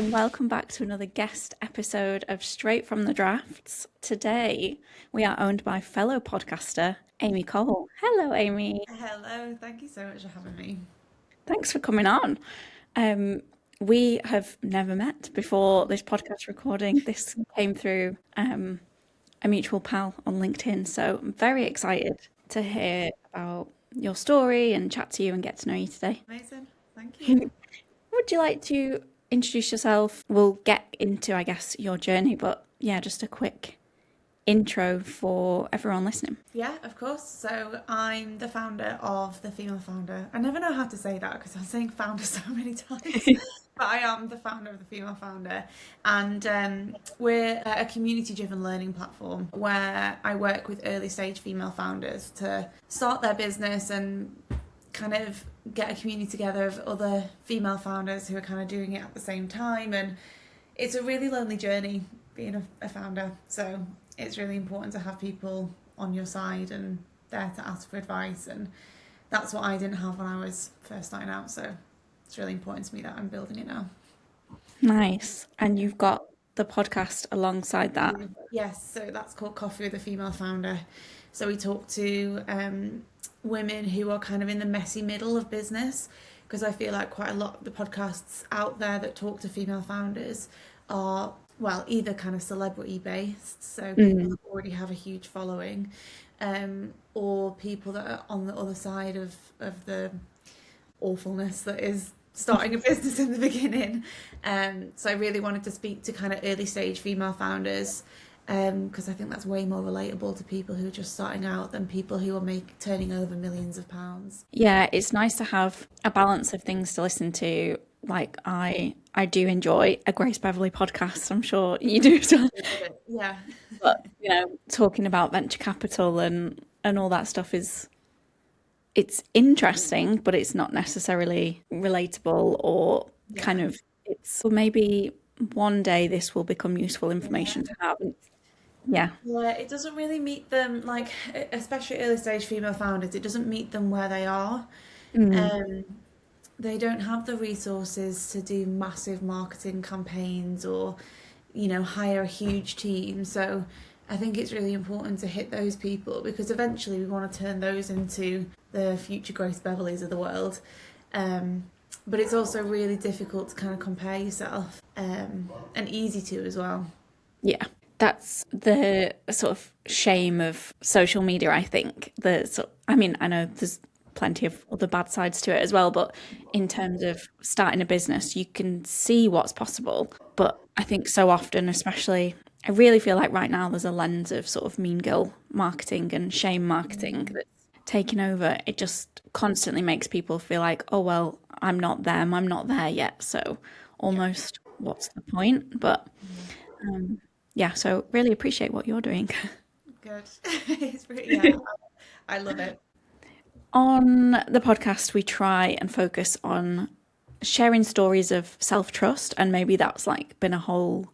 and welcome back to another guest episode of Straight from the Drafts. Today, we are owned by fellow podcaster Amy Kohl. Hello, Amy. Hello, thank you so much for having me. Thanks for coming on. Um, we have never met before this podcast recording. This came through a mutual pal on LinkedIn, so I'm very excited to hear about your story and chat to you and get to know you today. Amazing, thank you. Would you like to introduce yourself? We'll get into, I guess, your journey, but yeah, just a quick intro for everyone listening. Yeah, of course. So I'm the founder of the Female Founder. I never know how to say that because I'm saying founder so many times. But I am the founder of the Female Founder, and we're a community-driven learning platform where I work with early-stage female founders to start their business and kind of get a community together of other female founders who are kind of doing it at the same time. And it's a really lonely journey being a founder, so it's really important to have people on your side and there to ask for advice, and that's what I didn't have when I was first starting out, so it's really important to me that I'm building it now. Nice. And you've got the podcast alongside that. Yes, so that's called Coffee with a Female Founder. So we talk to women who are kind of in the messy middle of business, because I feel like quite a lot of the podcasts out there that talk to female founders are, well, either kind of celebrity based, so people that already have a huge following, or people that are on the other side of the awfulness that is starting a business in the beginning. So I really wanted to speak to kind of early stage female founders, because I think that's way more relatable to people who are just starting out than people who are turning over millions of pounds. Yeah, it's nice to have a balance of things to listen to. Like I do enjoy a Grace Beverley podcast. I'm sure you do as well. Yeah. But talking about venture capital and all that stuff it's interesting, but it's not necessarily relatable or kind of it's or maybe one day this will become useful information to have. Yeah. Yeah, it doesn't really meet them, like, especially early stage female founders, it doesn't meet them where they are. Um, they don't have the resources to do massive marketing campaigns or, hire a huge team. So I think it's really important to hit those people, because eventually we want to turn those into the future Grace Beverleys of the world. But it's also really difficult to kind of compare yourself, and easy to as well. Yeah. That's the sort of shame of social media, I think. I mean, I know there's plenty of other bad sides to it as well, but in terms of starting a business, you can see what's possible. But I think so often, especially, I really feel like right now there's a lens of sort of mean girl marketing and shame marketing that's taken over. It just constantly makes people feel like, oh, well, I'm not them, I'm not there yet. So almost what's the point? But yeah, so really appreciate what you're doing. Good. It's really, yeah, I love it. On the podcast, we try and focus on sharing stories of self-trust, and maybe that's like been a whole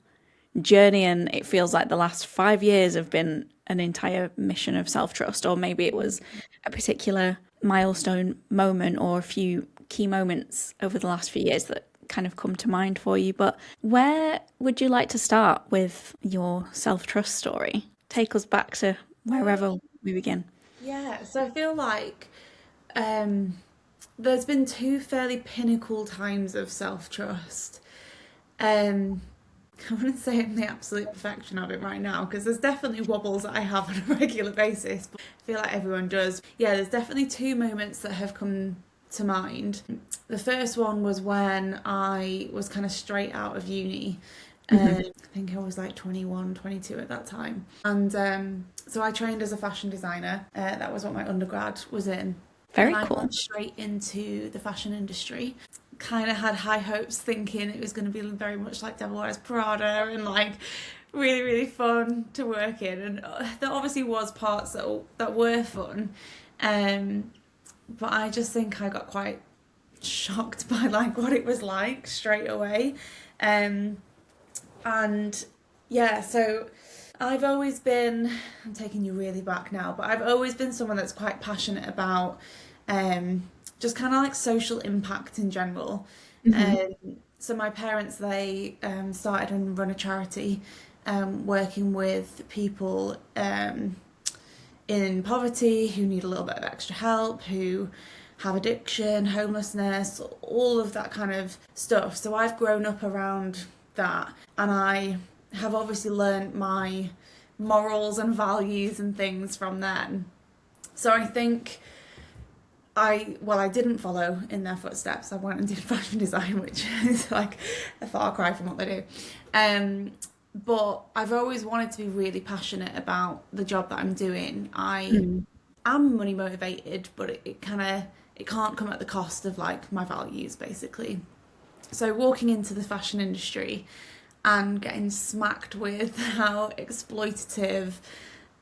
journey, and it feels like the last 5 years have been an entire mission of self-trust, or maybe it was a particular milestone moment or a few key moments over the last few years that kind of come to mind for you. But where would you like to start with your self-trust story? Take us back to wherever we begin. Yeah, so I feel like there's been two fairly pinnacle times of self-trust. I wouldn't say I'm the absolute perfection of it right now, because there's definitely wobbles that I have on a regular basis, but I feel like everyone does. Yeah, there's definitely two moments that have come to mind. The first one was when I was kind of straight out of uni. I think I was like 21, 22 at that time. And so I trained as a fashion designer. That was what my undergrad was in. Very And I cool. went straight into the fashion industry. Kind of had high hopes, thinking it was going to be very much like Devil Wears Prada and like really, really fun to work in. And there obviously was parts that were fun. But I just think I got quite shocked by like what it was like straight away. And yeah, so I've always been, I'm taking you really back now, but I've always been someone that's quite passionate about just kind of like social impact in general. so my parents, they started and run a charity working with people in poverty who need a little bit of extra help, who have addiction, homelessness, all of that kind of stuff. So I've grown up around that, and I have obviously learned my morals and values and things from them. So I think I didn't follow in their footsteps. I went and did fashion design, which is like a far cry from what they do. Um, but I've always wanted to be really passionate about the job that I'm doing. I Mm. am money motivated, but it kind of it can't come at the cost of like my values, basically. So walking into the fashion industry and getting smacked with how exploitative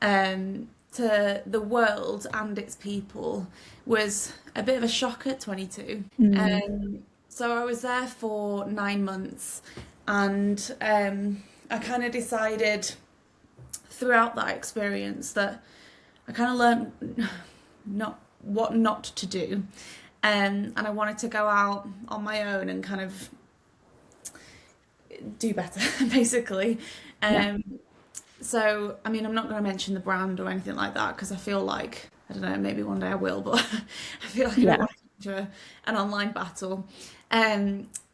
to the world and its people was a bit of a shock at 22. Mm. So I was there for 9 months, and I kind of decided throughout that experience that I kind of learned not what not to do, and I wanted to go out on my own and kind of do better, basically. Yeah. Um, so, I mean, I'm not going to mention the brand or anything like that because I feel like, I don't know, maybe one day I will, but I feel like I don't Yeah. want to get into an online battle.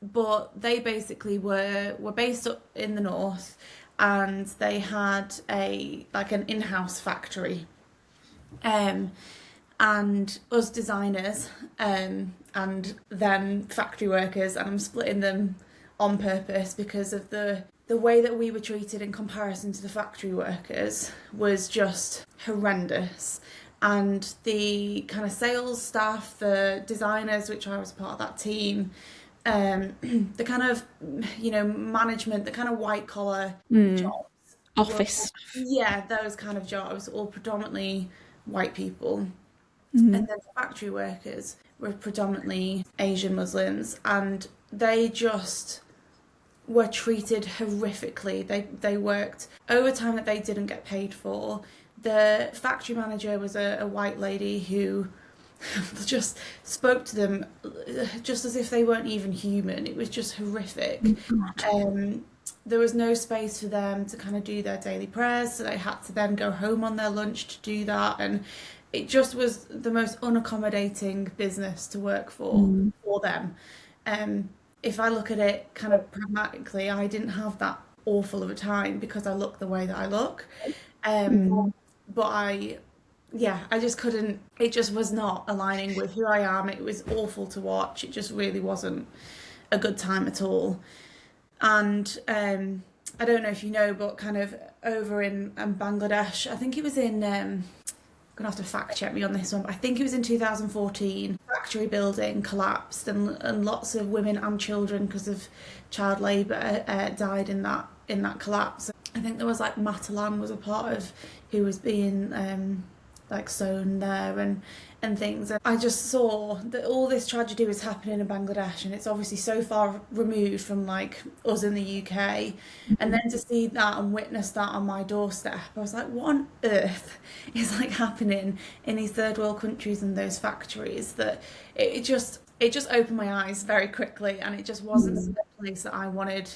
But they basically were based up in the north, and they had a like an in-house factory. Um, and us designers and then factory workers, and I'm splitting them on purpose because of the way that we were treated in comparison to the factory workers was just horrendous. And the kind of sales staff, the designers, which I was part of that team, the kind of management, the kind of white collar Mm. jobs were, Office. yeah, those kind of jobs, all predominantly white people. And Mm. then the factory workers were predominantly Asian Muslims, and they just were treated horrifically. They worked overtime that they didn't get paid for. The factory manager was a white lady who just spoke to them just as if they weren't even human. It was just horrific. God. Um, there was no space for them to kind of do their daily prayers, so they had to then go home on their lunch to do that, and it just was the most unaccommodating business to work Mm. for them. Um, if I look at it kind of pragmatically, I didn't have that awful of a time because I look the way that I look. Um, Mm. but yeah, I just couldn't, it just was not aligning with who I am. It was awful to watch. It just really wasn't a good time at all. And I don't know if you know, but kind of over in Bangladesh, I think it was in, gonna have to fact check me on this one, but I think it was in 2014. Factory building collapsed, and lots of women and children, because of child labour, died in that collapse. I think there was like Matalan was a part of who was being like sewn there and things. And I just saw that all this tragedy was happening in Bangladesh, and it's obviously so far removed from like us in the UK. And then to see that and witness that on my doorstep, I was like, what on earth is like happening in these third world countries and those factories? That it just opened my eyes very quickly, and it just wasn't Mm. a place that I wanted.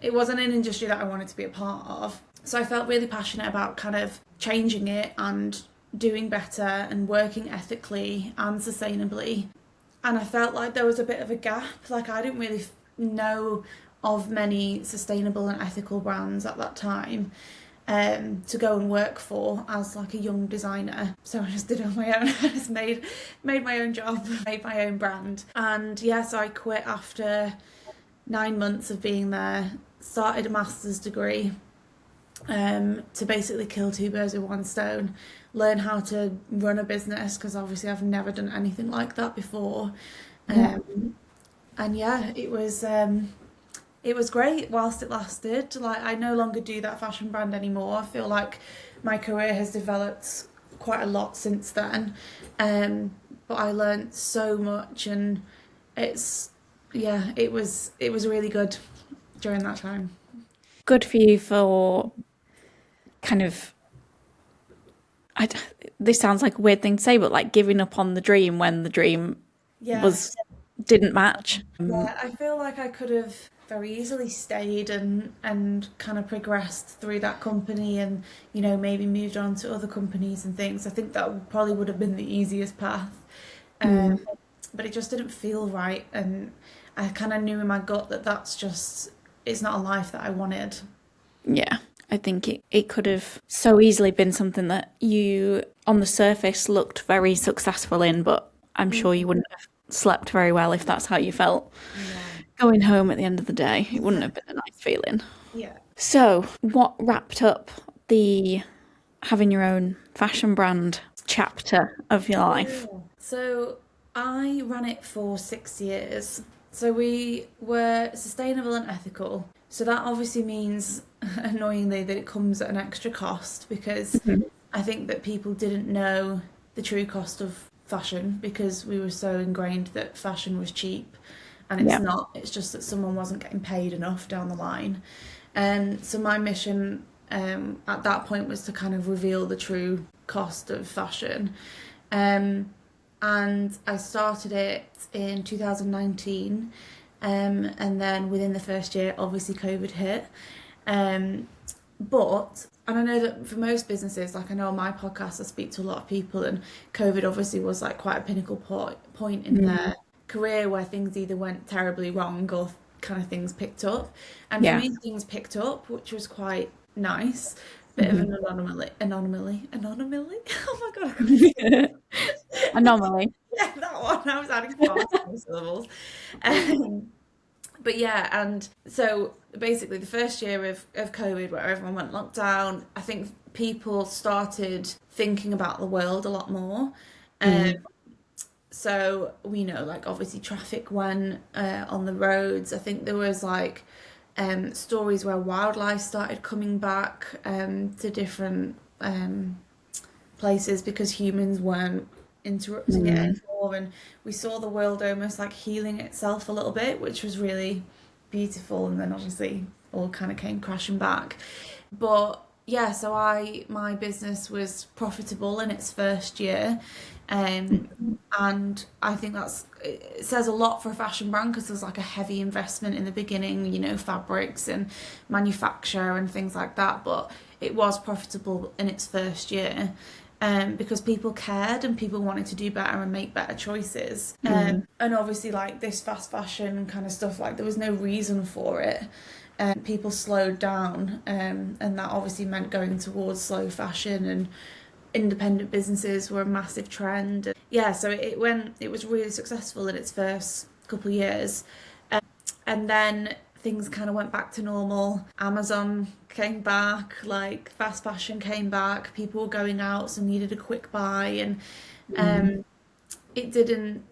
It wasn't an industry that I wanted to be a part of. So I felt really passionate about kind of changing it and doing better and working ethically and sustainably. And I felt like there was a bit of a gap. Like I didn't really know of many sustainable and ethical brands at that time to go and work for as like a young designer. So I just did it on my own. I just made my own job, made my own brand. And yeah, so I quit after 9 months of being there, started a master's degree to basically kill two birds with one stone, learn how to run a business because obviously I've never done anything like that before. Yeah. And yeah, it was great whilst it lasted. Like I no longer do that fashion brand anymore. I feel like my career has developed quite a lot since then. But I learned so much, and it's yeah, it was really good during that time. Good for you for kind of, I, this sounds like a weird thing to say, but like giving up on the dream when the dream Yeah. was didn't match. Yeah, I feel like I could have very easily stayed and kind of progressed through that company and maybe moved on to other companies and things. I think that probably would have been the easiest path. Um, Mm, but it just didn't feel right, and I kind of knew in my gut that that's just it's not a life that I wanted. yeah. I think it could have so easily been something that you, on the surface, looked very successful in, but I'm sure you Mm. wouldn't have slept very well if that's how you felt No. going home at the end of the day. It wouldn't have been a nice feeling. Yeah. So, what wrapped up the having your own fashion brand chapter of your life? Yeah. So I ran it for 6 years. So we were sustainable and ethical. So that obviously means, annoyingly, that it comes at an extra cost because Mhm. I think that people didn't know the true cost of fashion because we were so ingrained that fashion was cheap, and it's Yeah. not. It's just that someone wasn't getting paid enough down the line. So my mission at that point was to kind of reveal the true cost of fashion. Um, and I started it in 2019. And then within the first year, obviously COVID hit. Um, and I know that for most businesses, like I know on my podcast, I speak to a lot of people, and COVID obviously was like quite a pinnacle point in Mm, their career where things either went terribly wrong or kind of things picked up. And for yeah. me, things picked up, which was quite nice. Bit of Mhm. an anomaly. Oh my God, I can't say it. Anomaly. Yeah, that one. I was adding far too many syllables. Um, but yeah, and so basically the first year of COVID where everyone went lockdown, I think people started thinking about the world a lot more. Um, Mm, so we know like obviously traffic went on the roads. I think there was like stories where wildlife started coming back to different places because humans weren't interrupting it mm, anymore, and we saw the world almost like healing itself a little bit, which was really beautiful. And then obviously all kind of came crashing back. But yeah, so I my business was profitable in its first year. Um, and I think it says a lot for a fashion brand because there's like a heavy investment in the beginning, fabrics and manufacture and things like that. But it was profitable in its first year. Because people cared and people wanted to do better and make better choices. mm, And obviously, like this fast fashion kind of stuff, like there was no reason for it. People slowed down, and that obviously meant going towards slow fashion, and independent businesses were a massive trend. And yeah, so it was really successful in its first couple of years. And then things kind of went back to normal. Amazon came back, like fast fashion came back, people were going out, so needed a quick buy. And mm, um, it didn't,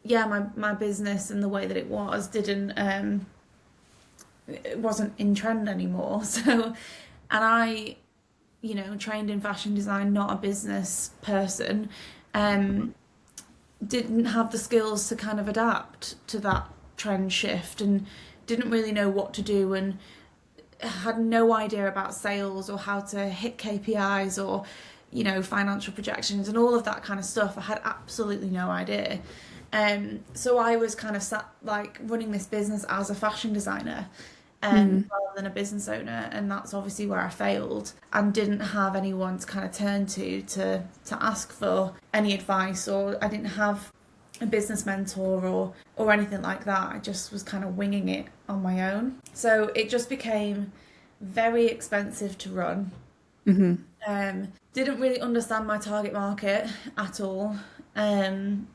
yeah, my business and the way that it was didn't, it wasn't in trend anymore. So, and I, trained in fashion design, not a business person, um, didn't have the skills to kind of adapt to that trend shift and didn't really know what to do and had no idea about sales or how to hit KPIs or financial projections and all of that kind of stuff. I had absolutely no idea. So I was kind of sat like running this business as a fashion designer, mm, rather than a business owner, and that's obviously where I failed and didn't have anyone to kind of turn to ask for any advice, or I didn't have a business mentor or anything like that. I just was kind of winging it on my own. So it just became very expensive to run. mhm. Didn't really understand my target market at all. Um,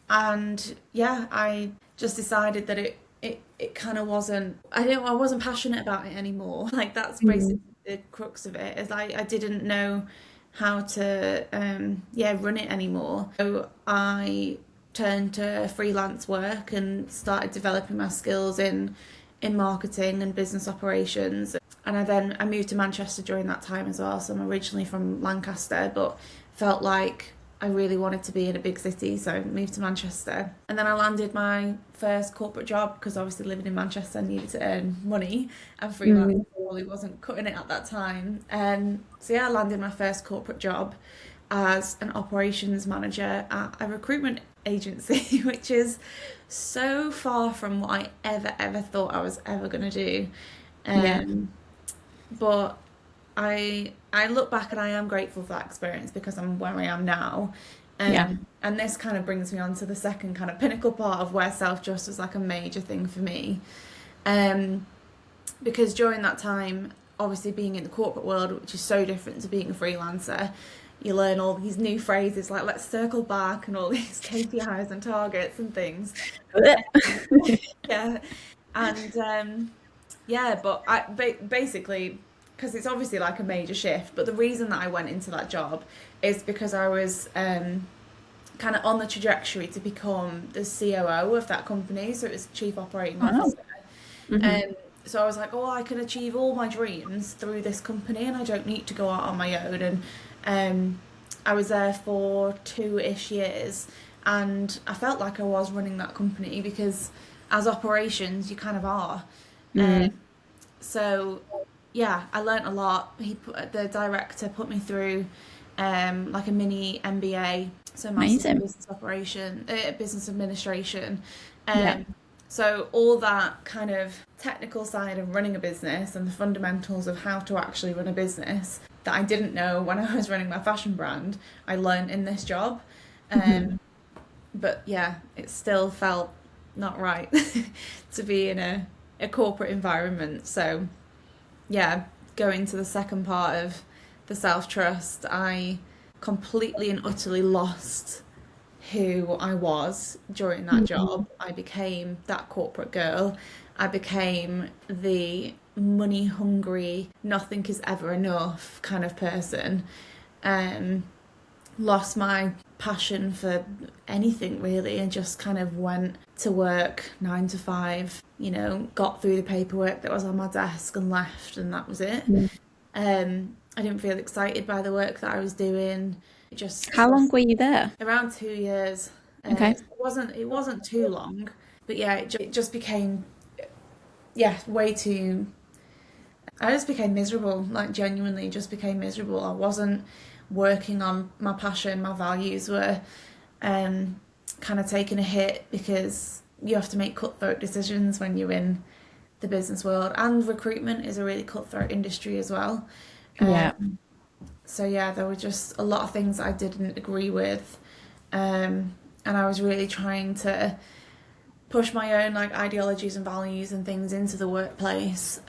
and yeah, I just decided that it kind of wasn't. I wasn't passionate about it anymore. Like that's Mm, basically the crux of it. Is I didn't know how to run it anymore. So I turned to freelance work and started developing my skills in marketing and business operations. And I moved to Manchester during that time as well. So I'm originally from Lancaster, but felt like I really wanted to be in a big city, so I moved to Manchester. And then I landed my first corporate job because obviously living in Manchester I needed to earn money, and freelance mm, probably wasn't cutting it at that time. So yeah, I landed my first corporate job, as an operations manager at a recruitment agency, which is so far from what I ever thought I was ever going to do. Yeah. Um, but I look back and I am grateful for that experience because I'm where I am now. Yeah. And this kind of brings me on to the second kind of pinnacle part of where self-trust was like a major thing for me. Um, because during that time, obviously being in the corporate world, which is so different to being a freelancer, you learn all these new phrases like let's circle back and all these KPIs and targets and things. Yeah. And yeah, but basically, because it's obviously like a major shift, but the reason that I went into that job is because I was kind of on the trajectory to become the COO of that company. So it was Chief Operating Wow. Officer. Hmm. Um, so I was like, oh, I can achieve all my dreams through this company and I don't need to go out on my own. And um, I was there for 2-ish years and I felt like I was running that company because as operations, you kind of are. Um, Mm. so yeah, I learnt a lot. The director put me through like a mini MBA, so Masters in Amazing. Business Operation, Business Administration. Yeah. Um, so all that kind of technical side of running a business and the fundamentals of how to actually run a business that I didn't know when I was running my fashion brand, I learned in this job. Hmm. Um, but yeah, it still felt not right to be in a corporate environment. So yeah, going to the second part of the self trust, I completely and utterly lost who I was during that Mm. job. I became that corporate girl. I became the money hungry, nothing is ever enough kind of person. Um, Lost my passion for anything really and just kind of went to work 9 to 5, got through the paperwork that was on my desk and left, and that was it. Mm. I didn't feel excited by the work that I was doing. It How just long were you there? around 2 years. Okay. It wasn't too long, but yeah, it just became yeah way too. I just became miserable, like genuinely just became miserable. I wasn't working on my passion, my values were um, kind of taking a hit because you have to make cutthroat decisions when you're in the business world, and recruitment is a really cutthroat industry as well. Yeah. Um, so yeah, there were just a lot of things I didn't agree with, and I was really trying to push my own like ideologies and values and things into the workplace.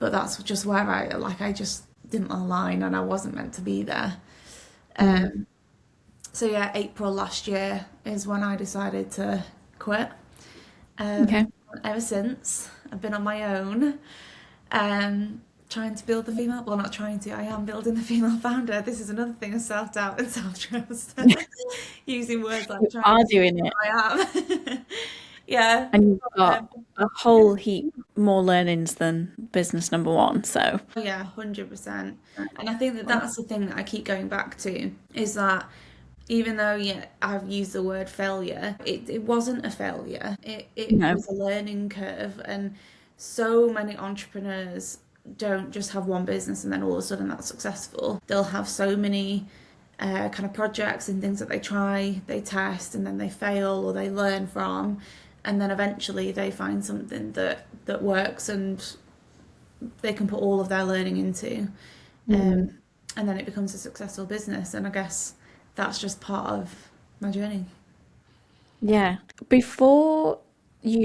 But that's just where I just didn't align and I wasn't meant to be there. Mm. Um, so yeah, April last year is when I decided to quit. Okay. Ever since I've been on my own, um, trying to build the female. Well, not trying to. I am building the female founder. This is another thing of self doubt and self trust. Using words like You trying are to. doing it, I am. Yeah. and you've Um, got a whole heap more learnings than business number one. So, yeah, 100%. And I think that that's the thing that I keep going back to is that even though yeah, I've used the word failure, it wasn't a failure. It no. was a learning curve. And so many entrepreneurs don't just have one business and then all of a sudden that's successful. They'll have so many kind of projects and things that they try, they test, and then they fail or they learn from. And then eventually they find something that works and they can put all of their learning into. Mm. Um, and then it becomes a successful business. And I guess that's just part of my journey. Yeah. Before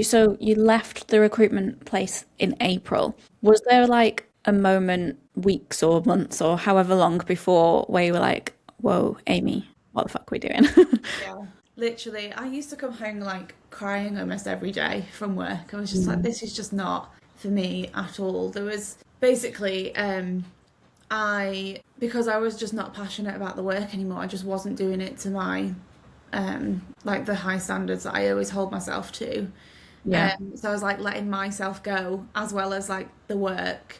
so you left the recruitment place in April. Was there like a moment, weeks or months or however long before where you were like, whoa, Amy, what the fuck are we doing? Yeah. Literally, I used to come home like crying almost every day from work. I was just like, Mm. this is just not for me at all. There was basically, because I was just not passionate about the work anymore, I just wasn't doing it to my, like the high standards that I always hold myself to. Yeah. So I was like letting myself go as well as like the work.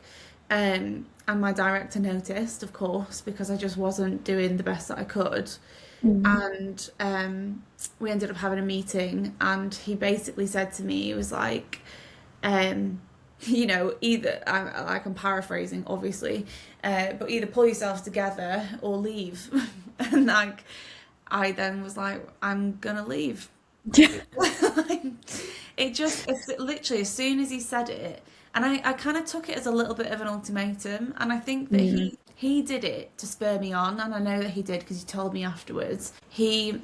And my director noticed, of course, because I just wasn't doing the best that I could. Mm. And we ended up having a meeting, and he basically said to me, he was like, either I'm paraphrasing, obviously, but either pull yourself together or leave. And like, I then was like, I'm gonna leave. It's literally as soon as he said it, and I kind of took it as a little bit of an ultimatum, and I think that Mm. he did it to spur me on, and I know that he did because he told me afterwards. He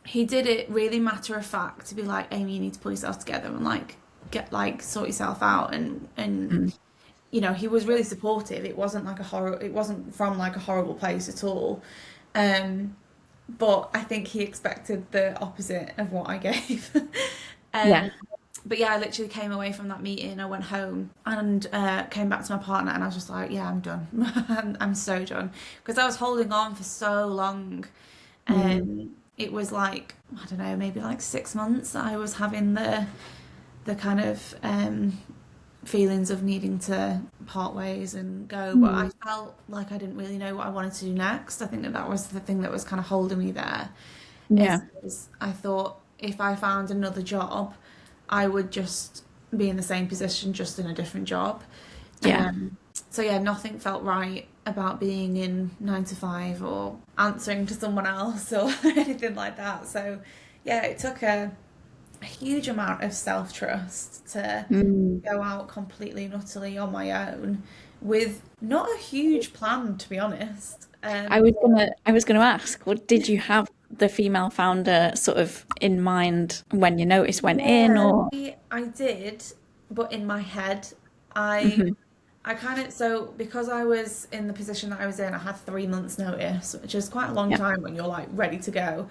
did it really matter of fact to be like, Amy, you need to pull yourself together and like get like sort yourself out, and Mm. he was really supportive. It wasn't like a horror. It wasn't from like a horrible place at all. Um, but I think he expected the opposite of what I gave. Yeah. um, but yeah, I literally came away from that meeting. I went home and came back to my partner, and I was just like, yeah, I'm done. I'm so done because I was holding on for so long. Mm. It was like, I don't know, maybe like 6 months that I was having the kind of feelings of needing to part ways and go, but I Mm. felt like I didn't really know what I wanted to do next. I think that was the thing that was kind of holding me there. Yeah. Is I thought if I found another job, I would just be in the same position, just in a different job. Yeah. So yeah, nothing felt right about being in 9 to 5 or answering to someone else or anything like that. So yeah, it took a huge amount of self trust to Mm. go out completely and utterly on my own with not a huge plan, to be honest. I was gonna ask, what did you have the female founder sort of in mind when your notice went in, Yeah, or? I did, but in my head, I Mhm. I kind of so because I was in the position that I was in, I had 3 months notice, which is quite a long Yeah. time when you're like ready to go.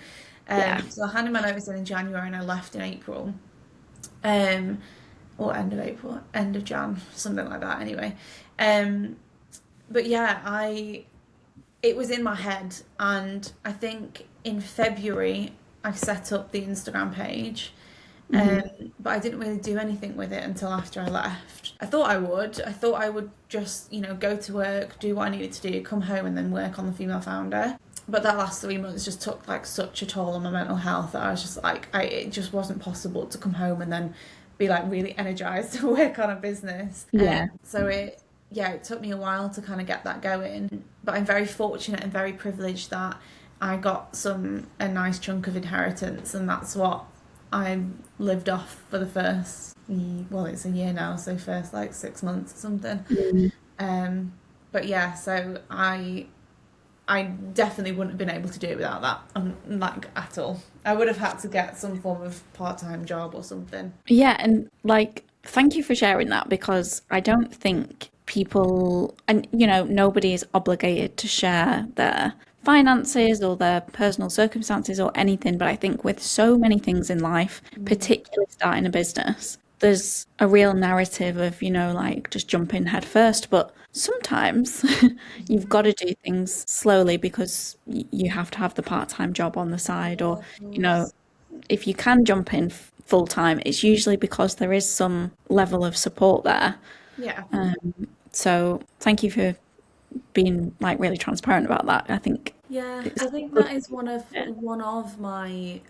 Yeah. So I handed my notice in January and I left in April, um, or end of April, end of Jan, something like that. Anyway, um, but yeah, I it was in my head, and I think in February I set up the Instagram page. Um, Hmm. but I didn't really do anything with it until after I left. I thought I would. I thought I would just, go to work, do what I needed to do, come home, and then work on the female founder. But that last 3 months just took like such a toll on my mental health that I was just like, it just wasn't possible to come home and then be like really energized to work on a business. Yeah. So yeah, it took me a while to kind of get that going. But I'm very fortunate and very privileged that I got a nice chunk of inheritance, and that's what I lived off for the first, well, it's a year now, so first like 6 months or something. Mm. Um, but yeah, so I definitely wouldn't have been able to do it without that, like at all. I would have had to get some form of part-time job or something. Yeah, and like, thank you for sharing that because I don't think people, and nobody is obligated to share their finances or their personal circumstances or anything. But I think with so many things in life, Mm. particularly starting a business, there's a real narrative of, like just jump in head first. But sometimes you've got to do things slowly because you have to have the part-time job on the side, Yeah, or, of you know, course. if you can jump in full time, it's usually because there is some level of support there. Yeah. So thank you for being like really transparent about that. I think Yeah, it's I think good. that is one of my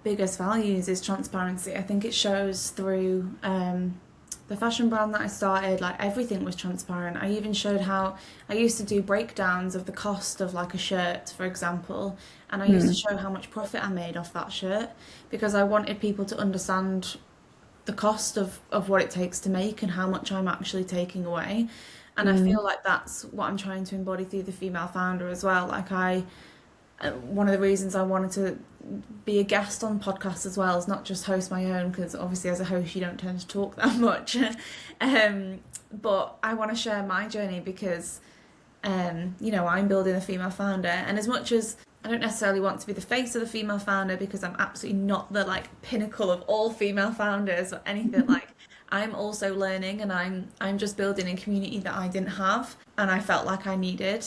biggest values is transparency. I think it shows through the fashion brand that I started. Like everything was transparent. I even showed how I used to do breakdowns of the cost of like a shirt, for example, and I used to Mm. show how much profit I made off that shirt because I wanted people to understand the cost of what it takes to make and how much I'm actually taking away. And I Mm. feel like that's what I'm trying to embody through the female founder as well. Like one of the reasons I wanted to be a guest on podcasts as well is not just host my own because obviously as a host you don't tend to talk that much. But I want to share my journey because I'm building a female founder, and as much as I don't necessarily want to be the face of the female founder because I'm absolutely not the like pinnacle of all female founders or anything like I'm also learning, and I'm just building a community that I didn't have and I felt like I needed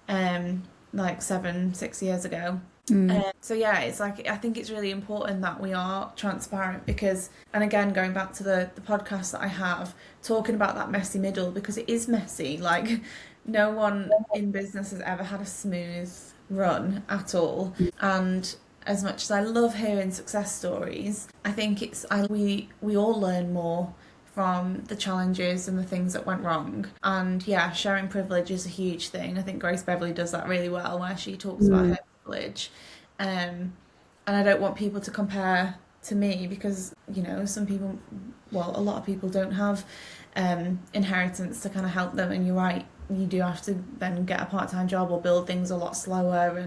um like 6 years ago. Mm. So yeah, it's like I think it's really important that we are transparent because, and again, going back to the podcast that I have, talking about that messy middle because it is messy. Like no one in business has ever had a smooth run at all. And as much as I love hearing success stories, I think we all learn more from the challenges and the things that went wrong. And yeah, sharing privilege is a huge thing. I think Grace Beverley does that really well, where she talks about Mm. her privilege. And I don't want people to compare to me because, some people, well, a lot of people don't have inheritance to kind of help them. And you're right, you do have to then get a part-time job or build things a lot slower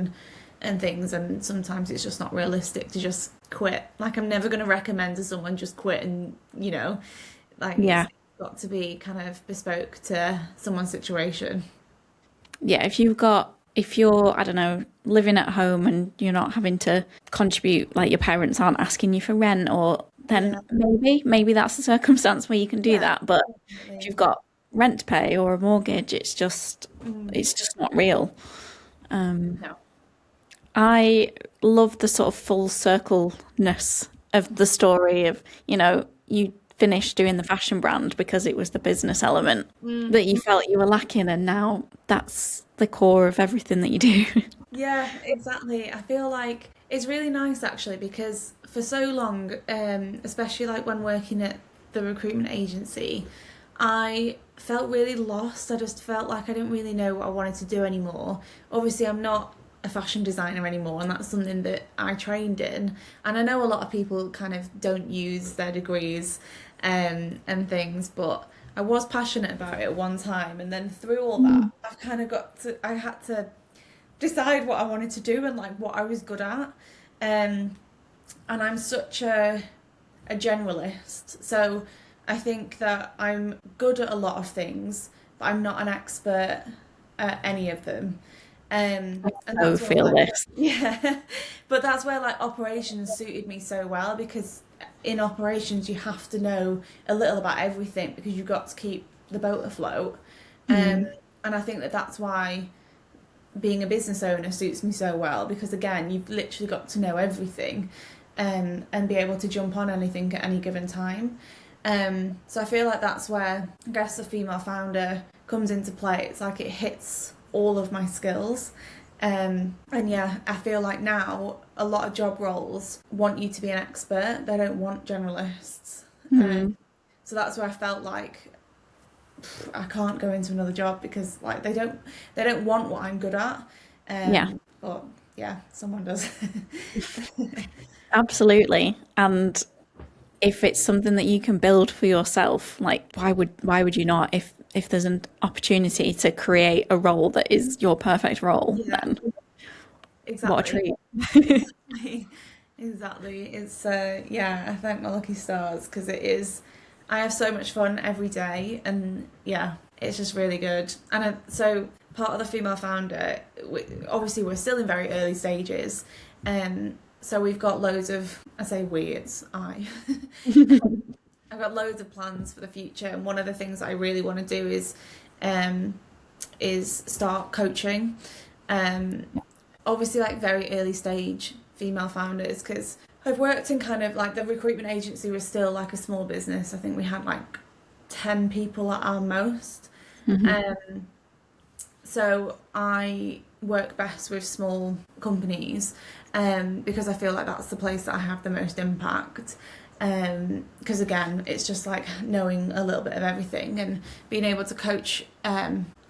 and things. And sometimes it's just not realistic to just quit. Like, I'm never going to recommend to someone just quit and, like Yeah. it's got to be kind of bespoke to someone's situation. Yeah, if you're, I don't know, living at home and you're not having to contribute, like your parents aren't asking you for rent, or then Yeah, maybe that's a circumstance where you can do yeah, that. But if you've definitely. got rent to pay or a mortgage, Mm, it's just not real. no. I love the sort of full circle-ness of the story of, you finished doing the fashion brand because it was the business element Mm. that you felt you were lacking, and now that's the core of everything that you do. Yeah, exactly. I feel like it's really nice actually because for so long, especially like when working at the recruitment agency, I felt really lost. I just felt like I didn't really know what I wanted to do anymore. Obviously, I'm not a fashion designer anymore, and that's something that I trained in. And I know a lot of people kind of don't use their degrees and things, but I was passionate about it at one time, and then through all that, I had to decide what I wanted to do and like what I was good at. Um, and I'm such a generalist. So I think that I'm good at a lot of things, but I'm not an expert at any of them. And So that's where feel like this. yeah, but that's where like operations suited me so well because in operations you have to know a little about everything because you've got to keep the boat afloat. Um, Mm. and I think that that's why being a business owner suits me so well because again you've literally got to know everything and be able to jump on anything at any given time. So I feel like that's where I guess the female founder comes into play. It's like it hits all of my skills. And yeah, I feel like now a lot of job roles want you to be an expert. They don't want generalists. Mm. So that's where I felt like I can't go into another job because like they don't want what I'm good at. Yeah, But yeah, someone does. absolutely. And if it's something that you can build for yourself, like why would you not? If there's an opportunity to create a role that is your perfect role, Yeah, then what a exactly. treat. Exactly. Exactly. It's yeah, I thank my lucky stars because it is I have so much fun every day and yeah, it's just really good. And so part of the female founder, obviously we're still in very early stages. So we've got loads of I say we, it's I. I've got loads of plans for the future and one of the things I really want to do um is start coaching. Um Obviously like very early stage female founders because I've worked in kind of like the recruitment agency was still like a small business. I think we had like 10 people at our most. Mhm. Um, so I work best with small companies because I feel like that's the place that I have the most impact. Because again, it's just like knowing a little bit of everything and being able to coach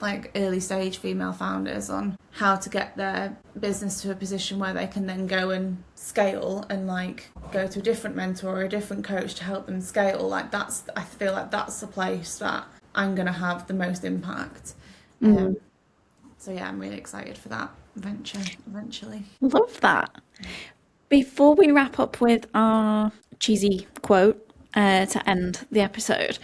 like early stage female founders on how to get their business to a position where they can then go and scale and like go to a different mentor or a different coach to help them scale. Like that's I feel like that's the place that I'm gonna have the most impact. Um, Mm. so yeah, I'm really excited for that venture eventually. Love that. Before we wrap up with our cheesy quote to end the episode,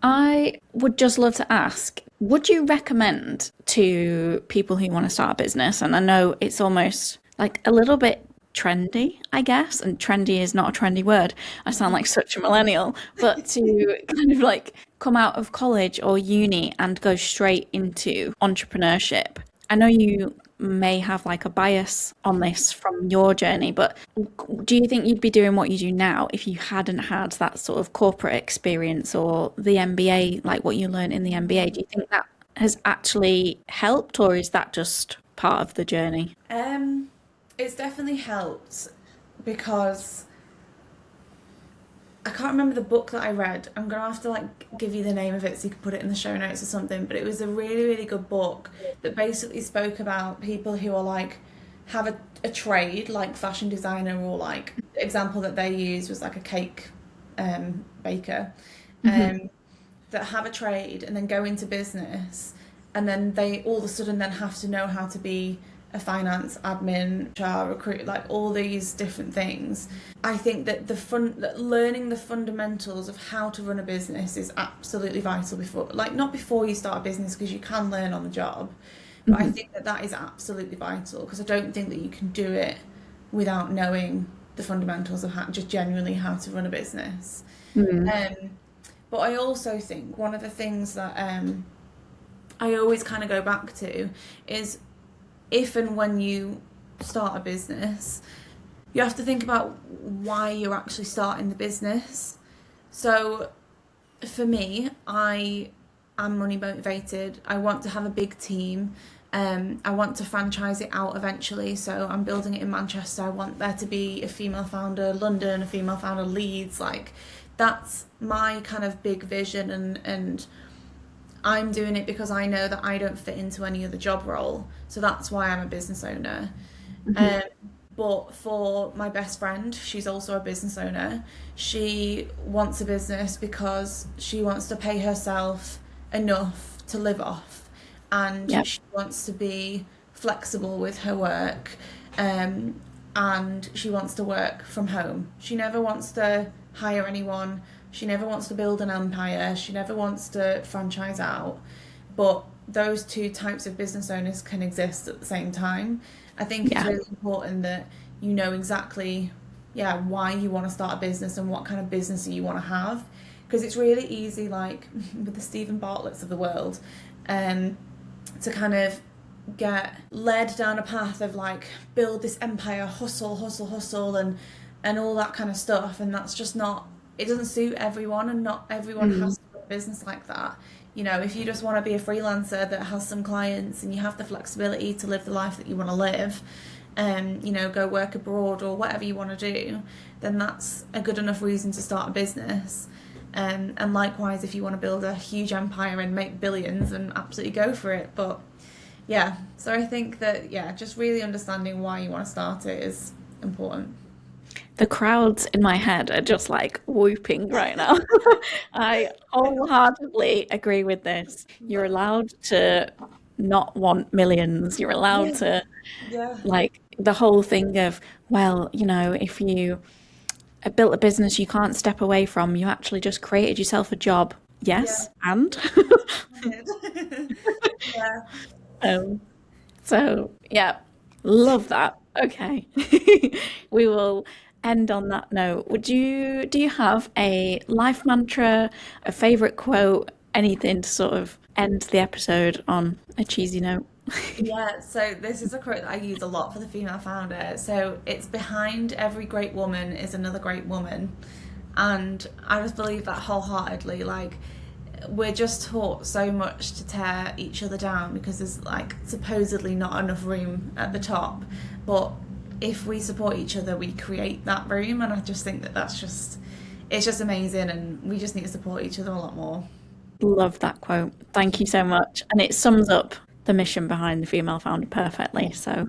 I would just love to ask, would you recommend to people who want to start a business? And I know it's almost like a little bit trendy, I guess, and trendy is not a trendy word. I sound like such a millennial, but to kind of like come out of college or uni and go straight into entrepreneurship. I know you may have like a bias on this from your journey, but do you think you'd be doing what you do now if you hadn't had that sort of corporate experience or the MBA, like what you learned in the MBA? Do you think that has actually helped, or is that just part of the journey? It's definitely helped because I can't remember the book that I read. I'm gonna have to like give you the name of it so you can put it in the show notes or something. But it was a really, really good book that basically spoke about people who are like have a trade like fashion designer, or like the example that they used was like a cake baker. Hmm. Um, that have a trade and then go into business, and then they all of a sudden then have to know how to be a finance admin, HR, recruit, like all these different things. I think that that learning the fundamentals of how to run a business is absolutely vital before, like not before you start a business because you can learn on the job, but I Hmm. think that that is absolutely vital because I don't think that you can do it without knowing the fundamentals of how, just genuinely how to run a business. Mm. Um, but I also think one of the things that I always kind of go back to is if and when you start a business, you have to think about why you're actually starting the business. So for me, I am money motivated. I want to have a big team. I want to franchise it out eventually. So I'm building it in Manchester. I want there to be a female founder London, a female founder Leeds. Like that's my kind of big vision, and I'm doing it because I know that I don't fit into any other job role. So that's why I'm a business owner. Hmm. Um, but for my best friend, she's also a business owner. She wants a business because she wants to pay herself enough to live off, and Yeah. she wants to be flexible with her work, um, and she wants to work from home. She never wants to hire anyone. She never wants to build an empire. She never wants to franchise out. But those two types of business owners can exist at the same time. I think it's Yeah. really important that you know exactly, yeah, why you want to start a business and what kind of business you want to have. Because it's really easy, like with the Stephen Bartletts of the world, um, to kind of get led down a path of like build this empire, hustle, hustle, hustle, and all that kind of stuff. And that's just not. It doesn't suit everyone, and not everyone Mm. has to run a business like that. You know, if you just want to be a freelancer that has some clients and you have the flexibility to live the life that you want to live, and you know, go work abroad or whatever you want to do, then that's a good enough reason to start a business. And likewise, if you want to build a huge empire and make billions, then absolutely go for it. But yeah, so I think that, yeah, just really understanding why you want to start it is important. The crowds in my head are just like whooping right now. I wholeheartedly agree with this. You're allowed to not want millions. You're allowed Yeah, to, yeah, like, the whole thing of, well, if you built a business you can't step away from, you actually just created yourself a job. yeah. Yes, and Yeah. um, so yeah, love that. Okay, we will end on that note. Do you have a life mantra, a favorite quote, anything to sort of end the episode on a cheesy note? Yeah, so this is a quote that I use a lot for the female founder. So it's behind every great woman is another great woman. And I just believe that wholeheartedly. Like, we're just taught so much to tear each other down because there's like supposedly not enough room at the top. But if we support each other, we create that room. And I just think that it's just amazing. And we just need to support each other a lot more. Love that quote. Thank you so much, and it sums up the mission behind the female founder perfectly. So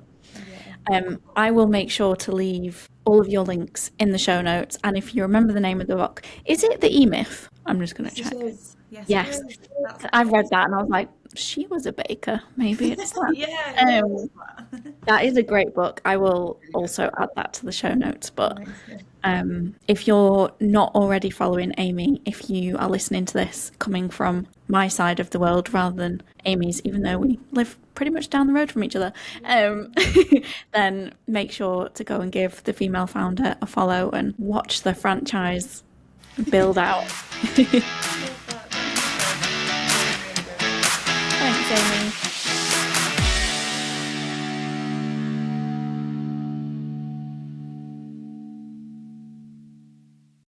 Yeah. I will make sure to leave all of your links in the show notes. And if you remember the name of the book, is it The E Myth? I'm just going to Yes, it check. is. Yes, it Yes, is. That's I the read that and I was like, she was a baker. Maybe it's that. yeah, yeah, it is Um, that. that is a great book. I will also add that to the show notes. But Amazing. if you're not already following Amy, if you are listening to this coming from my side of the world rather than Amy's, even though we live pretty much down the road from each other, um, then make sure to go and give the female founder a follow and watch the franchise build out.